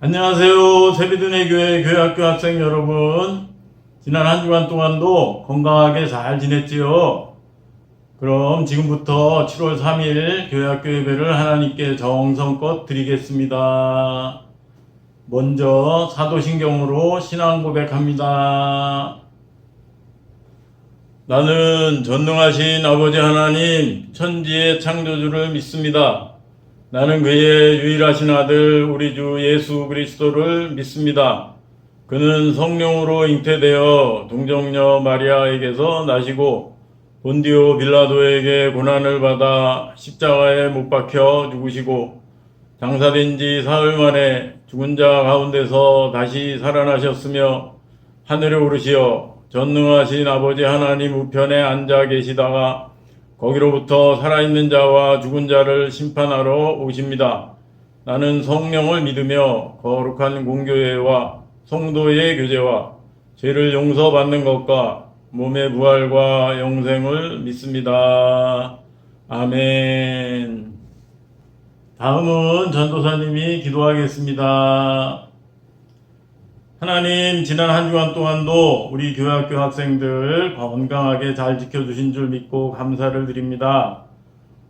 안녕하세요. 세비둔의 교회 교회학교 학생 여러분. 지난 한 주간 동안도 건강하게 잘 지냈지요? 그럼 지금부터 7월 3일 교회학교 예배를 하나님께 정성껏 드리겠습니다. 먼저 사도신경으로 신앙 고백합니다. 나는 전능하신 아버지 하나님, 천지의 창조주를 믿습니다. 나는 그의 유일하신 아들 우리 주 예수 그리스도를 믿습니다. 그는 성령으로 잉태되어 동정녀 마리아에게서 나시고 본디오 빌라도에게 고난을 받아 십자가에 못 박혀 죽으시고 장사된 지 사흘 만에 죽은 자 가운데서 다시 살아나셨으며 하늘에 오르시어 전능하신 아버지 하나님 우편에 앉아 계시다가 거기로부터 살아있는 자와 죽은 자를 심판하러 오십니다. 나는 성령을 믿으며 거룩한 공교회와 성도의 교제와 죄를 용서받는 것과 몸의 부활과 영생을 믿습니다. 아멘. 다음은 전도사님이 기도하겠습니다. 하나님, 지난 한 주간 동안도 우리 교회학교 학생들 건강하게 잘 지켜주신 줄 믿고 감사를 드립니다.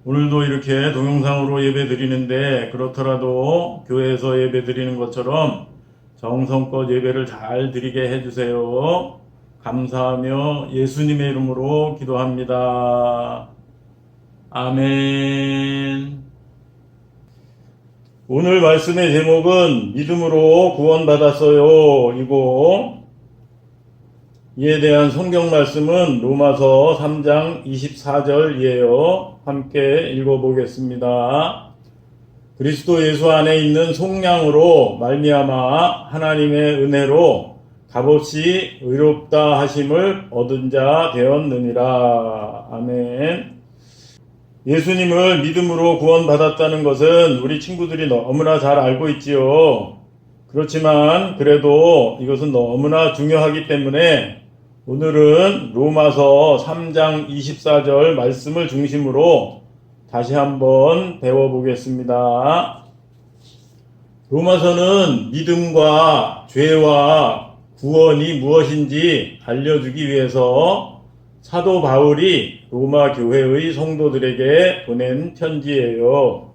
오늘도 이렇게 동영상으로 예배 드리는데 그렇더라도 교회에서 예배 드리는 것처럼 정성껏 예배를 잘 드리게 해주세요. 감사하며 예수님의 이름으로 기도합니다. 아멘. 오늘 말씀의 제목은 믿음으로 구원받았어요 이고, 이에 대한 성경 말씀은 로마서 3장 24절이에요. 함께 읽어보겠습니다. 그리스도 예수 안에 있는 속량으로 말미암아 하나님의 은혜로 값없이 의롭다 하심을 얻은 자 되었느니라. 아멘. 예수님을 믿음으로 구원받았다는 것은 우리 친구들이 너무나 잘 알고 있지요. 그렇지만 그래도 이것은 너무나 중요하기 때문에 오늘은 로마서 3장 24절 말씀을 중심으로 다시 한번 배워보겠습니다. 로마서는 믿음과 죄와 구원이 무엇인지 알려주기 위해서 사도 바울이 로마 교회의 성도들에게 보낸 편지예요.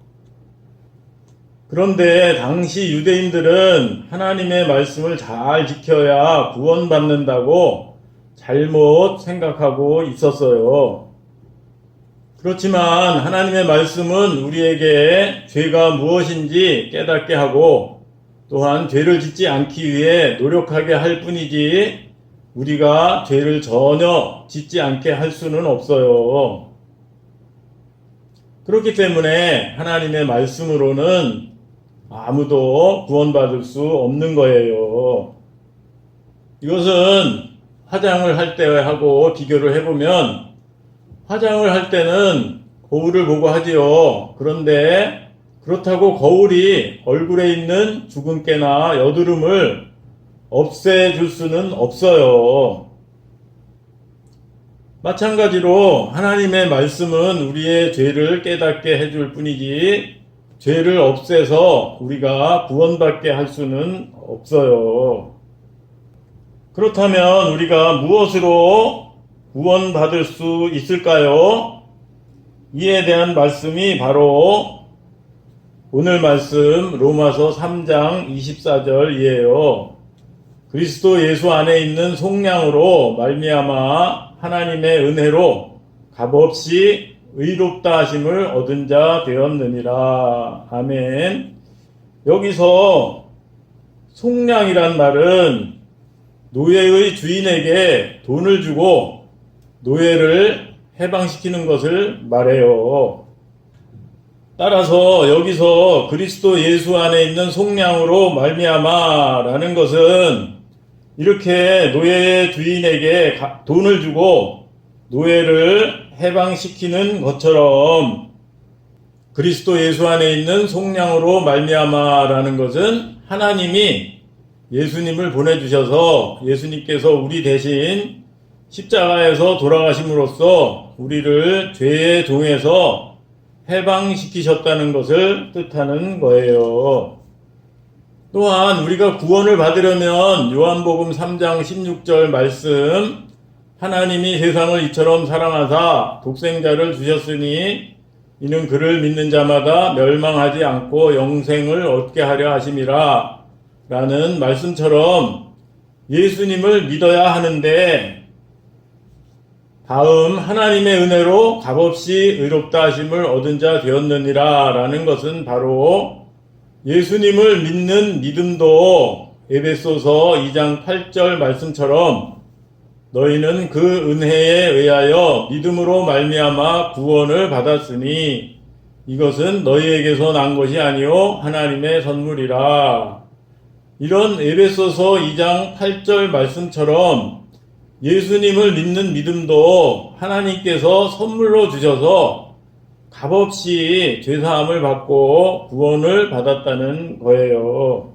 그런데 당시 유대인들은 하나님의 말씀을 잘 지켜야 구원받는다고 잘못 생각하고 있었어요. 그렇지만 하나님의 말씀은 우리에게 죄가 무엇인지 깨닫게 하고 또한 죄를 짓지 않기 위해 노력하게 할 뿐이지 우리가 죄를 전혀 짓지 않게 할 수는 없어요. 그렇기 때문에 하나님의 말씀으로는 아무도 구원받을 수 없는 거예요. 이것은 화장을 할 때하고 비교를 해보면, 화장을 할 때는 거울을 보고 하지요. 그런데 그렇다고 거울이 얼굴에 있는 주근깨나 여드름을 없애줄 수는 없어요. 마찬가지로 하나님의 말씀은 우리의 죄를 깨닫게 해줄 뿐이지 죄를 없애서 우리가 구원받게 할 수는 없어요. 그렇다면 우리가 무엇으로 구원받을 수 있을까요? 이에 대한 말씀이 바로 오늘 말씀 로마서 3장 24절이에요. 그리스도 예수 안에 있는 속량으로 말미암아 하나님의 은혜로 값없이 의롭다 하심을 얻은 자 되었느니라. 아멘. 여기서 속량이란 말은 노예의 주인에게 돈을 주고 노예를 해방시키는 것을 말해요. 따라서 여기서 그리스도 예수 안에 있는 속량으로 말미암아 라는 것은 이렇게 노예의 주인에게 돈을 주고 노예를 해방시키는 것처럼 그리스도 예수 안에 있는 속량으로 말미암아 라는 것은 하나님이 예수님을 보내주셔서 예수님께서 우리 대신 십자가에서 돌아가심으로써 우리를 죄의 종에서 해방시키셨다는 것을 뜻하는 거예요. 또한 우리가 구원을 받으려면 요한복음 3장 16절 말씀, 하나님이 세상을 이처럼 사랑하사 독생자를 주셨으니 이는 그를 믿는 자마다 멸망하지 않고 영생을 얻게 하려 하심이라 라는 말씀처럼 예수님을 믿어야 하는데, 다음 하나님의 은혜로 값없이 의롭다 하심을 얻은 자 되었느니라 라는 것은 바로 예수님을 믿는 믿음도 에베소서 2장 8절 말씀처럼 너희는 그 은혜에 의하여 믿음으로 말미암아 구원을 받았으니 이것은 너희에게서 난 것이 아니요 하나님의 선물이라. 이런 에베소서 2장 8절 말씀처럼 예수님을 믿는 믿음도 하나님께서 선물로 주셔서 값없이 죄사함을 받고 구원을 받았다는 거예요.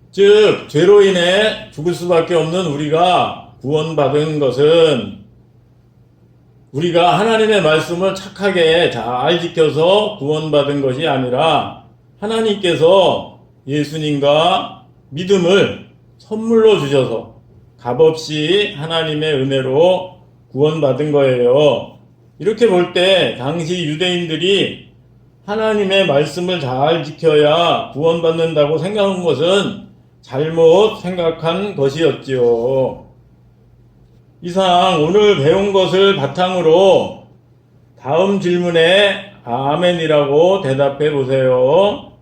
즉 죄로 인해 죽을 수밖에 없는 우리가 구원받은 것은 우리가 하나님의 말씀을 착하게 잘 지켜서 구원받은 것이 아니라 하나님께서 예수님과 믿음을 선물로 주셔서 값없이 하나님의 은혜로 구원받은 거예요. 이렇게 볼 때 당시 유대인들이 하나님의 말씀을 잘 지켜야 구원받는다고 생각한 것은 잘못 생각한 것이었지요. 이상 오늘 배운 것을 바탕으로 다음 질문에 아멘이라고 대답해 보세요.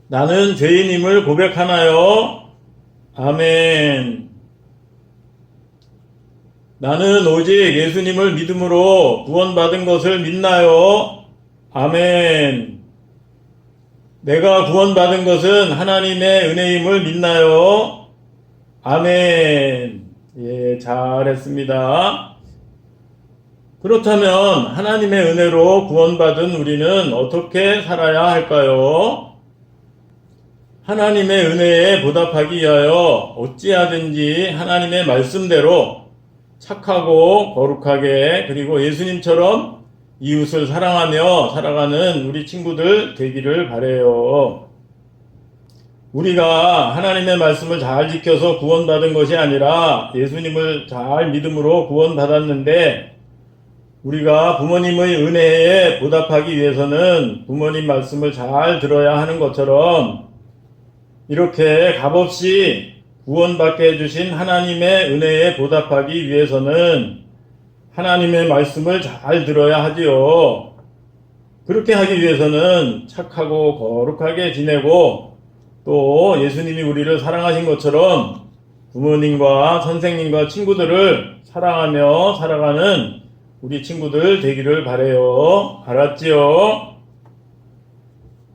나는 죄인임을 고백하나요? 아멘. 나는 오직 예수님을 믿음으로 구원받은 것을 믿나요? 아멘. 내가 구원받은 것은 하나님의 은혜임을 믿나요? 아멘. 예, 잘했습니다. 그렇다면 하나님의 은혜로 구원받은 우리는 어떻게 살아야 할까요? 하나님의 은혜에 보답하기 위하여 어찌하든지 하나님의 말씀대로 착하고 거룩하게 그리고 예수님처럼 이웃을 사랑하며 살아가는 우리 친구들 되기를 바라요. 우리가 하나님의 말씀을 잘 지켜서 구원받은 것이 아니라 예수님을 잘 믿음으로 구원받았는데, 우리가 부모님의 은혜에 보답하기 위해서는 부모님 말씀을 잘 들어야 하는 것처럼 이렇게 값없이 구원받게 해주신 하나님의 은혜에 보답하기 위해서는 하나님의 말씀을 잘 들어야 하지요. 그렇게 하기 위해서는 착하고 거룩하게 지내고 또 예수님이 우리를 사랑하신 것처럼 부모님과 선생님과 친구들을 사랑하며 살아가는 우리 친구들 되기를 바라요. 알았지요?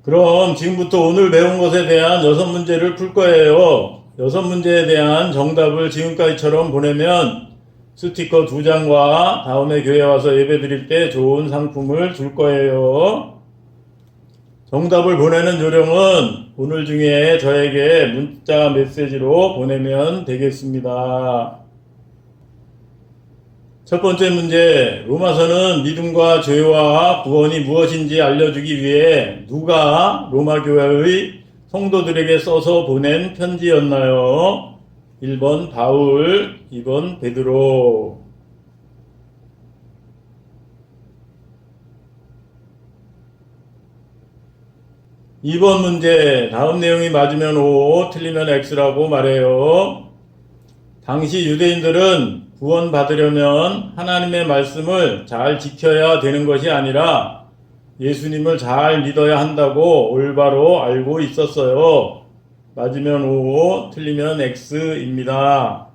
그럼 지금부터 오늘 배운 것에 대한 6문제를 풀 거예요. 6문제에 대한 정답을 지금까지처럼 보내면 스티커 2장과 다음에 교회 와서 예배 드릴 때 좋은 상품을 줄 거예요. 정답을 보내는 요령은 오늘 중에 저에게 문자 메시지로 보내면 되겠습니다. 첫 번째 문제, 로마서는 믿음과 죄와 구원이 무엇인지 알려주기 위해 누가 로마 교회의 성도들에게 써서 보낸 편지였나요? 1번 바울, 2번 베드로. 2번 문제, 다음 내용이 맞으면 O, 틀리면 X라고 말해요. 당시 유대인들은 구원받으려면 하나님의 말씀을 잘 지켜야 되는 것이 아니라 예수님을 잘 믿어야 한다고 올바로 알고 있었어요. 맞으면 O, 틀리면 X입니다.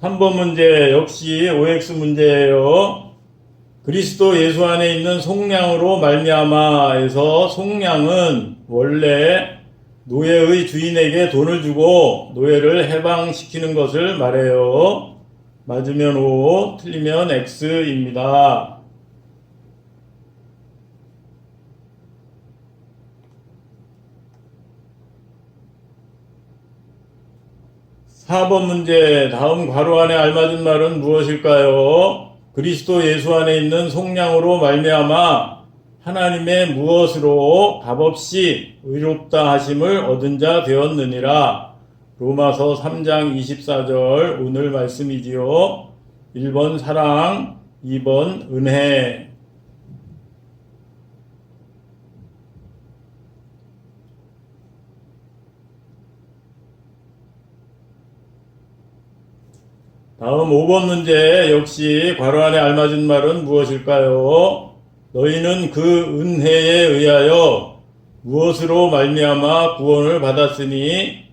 3번 문제 역시 OX 문제예요. 그리스도 예수 안에 있는 속량으로 말미암아에서 속량은 원래 노예의 주인에게 돈을 주고 노예를 해방시키는 것을 말해요. 맞으면 O, 틀리면 X입니다. 4번 문제, 다음 괄호 안에 알맞은 말은 무엇일까요? 그리스도 예수 안에 있는 속량으로 말미암아 하나님의 무엇으로 값없이 의롭다 하심을 얻은 자 되었느니라. 로마서 3장 24절 오늘 말씀이지요. 1번 사랑, 2번 은혜. 다음 5번 문제 역시 괄호 안에 알맞은 말은 무엇일까요? 너희는 그 은혜에 의하여 무엇으로 말미암아 구원을 받았으니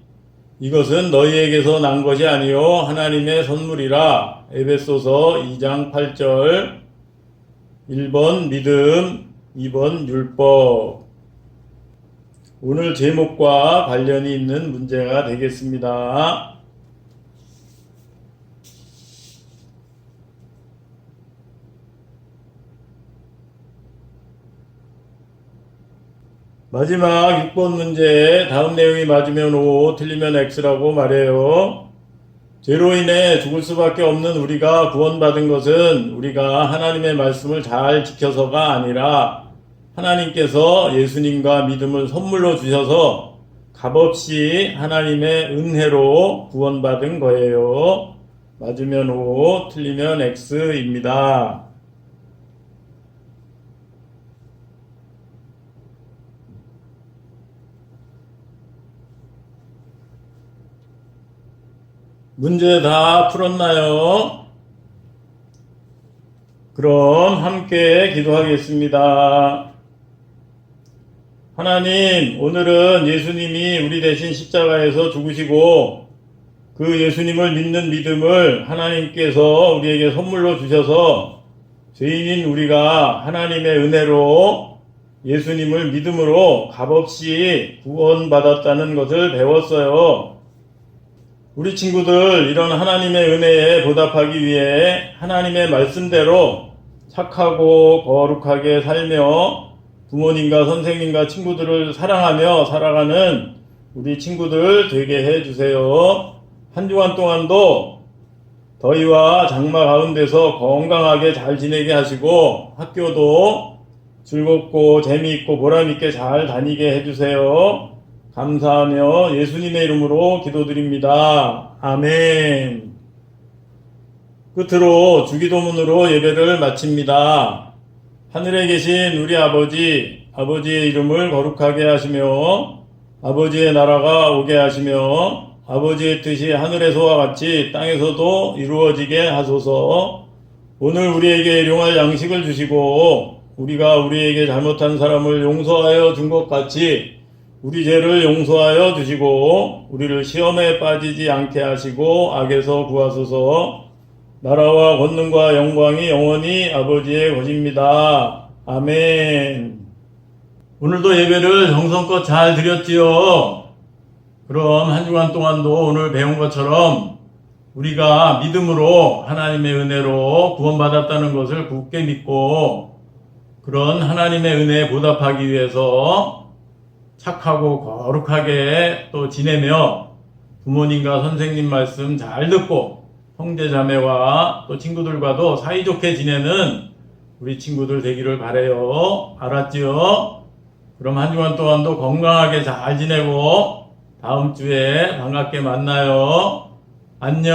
이것은 너희에게서 난 것이 아니요 하나님의 선물이라. 에베소서 2장 8절. 1번 믿음, 2번 율법. 오늘 제목과 관련이 있는 문제가 되겠습니다. 마지막 6번 문제, 다음 내용이 맞으면 O, 틀리면 X라고 말해요. 죄로 인해 죽을 수밖에 없는 우리가 구원받은 것은 우리가 하나님의 말씀을 잘 지켜서가 아니라 하나님께서 예수님과 믿음을 선물로 주셔서 값없이 하나님의 은혜로 구원받은 거예요. 맞으면 O, 틀리면 X입니다. 문제 다 풀었나요? 그럼 함께 기도하겠습니다. 하나님, 오늘은 예수님이 우리 대신 십자가에서 죽으시고 그 예수님을 믿는 믿음을 하나님께서 우리에게 선물로 주셔서 죄인인 우리가 하나님의 은혜로 예수님을 믿음으로 값없이 구원받았다는 것을 배웠어요. 우리 친구들 이런 하나님의 은혜에 보답하기 위해 하나님의 말씀대로 착하고 거룩하게 살며 부모님과 선생님과 친구들을 사랑하며 살아가는 우리 친구들 되게 해주세요. 한 주간 동안도 더위와 장마 가운데서 건강하게 잘 지내게 하시고 학교도 즐겁고 재미있고 보람있게 잘 다니게 해주세요. 감사하며 예수님의 이름으로 기도드립니다. 아멘. 끝으로 주기도문으로 예배를 마칩니다. 하늘에 계신 우리 아버지, 아버지의 이름을 거룩하게 하시며 아버지의 나라가 오게 하시며 아버지의 뜻이 하늘에서와 같이 땅에서도 이루어지게 하소서. 오늘 우리에게 일용할 양식을 주시고 우리가 우리에게 잘못한 사람을 용서하여 준 것 같이 우리 죄를 용서하여 주시고 우리를 시험에 빠지지 않게 하시고 악에서 구하소서. 나라와 권능과 영광이 영원히 아버지의 것입니다. 아멘. 오늘도 예배를 정성껏 잘 드렸지요. 그럼 한 주간 동안도 오늘 배운 것처럼 우리가 믿음으로 하나님의 은혜로 구원받았다는 것을 굳게 믿고 그런 하나님의 은혜에 보답하기 위해서 착하고 거룩하게 또 지내며 부모님과 선생님 말씀 잘 듣고 형제 자매와 또 친구들과도 사이좋게 지내는 우리 친구들 되기를 바라요. 알았지요? 그럼 한 주간 동안도 건강하게 잘 지내고 다음 주에 반갑게 만나요. 안녕.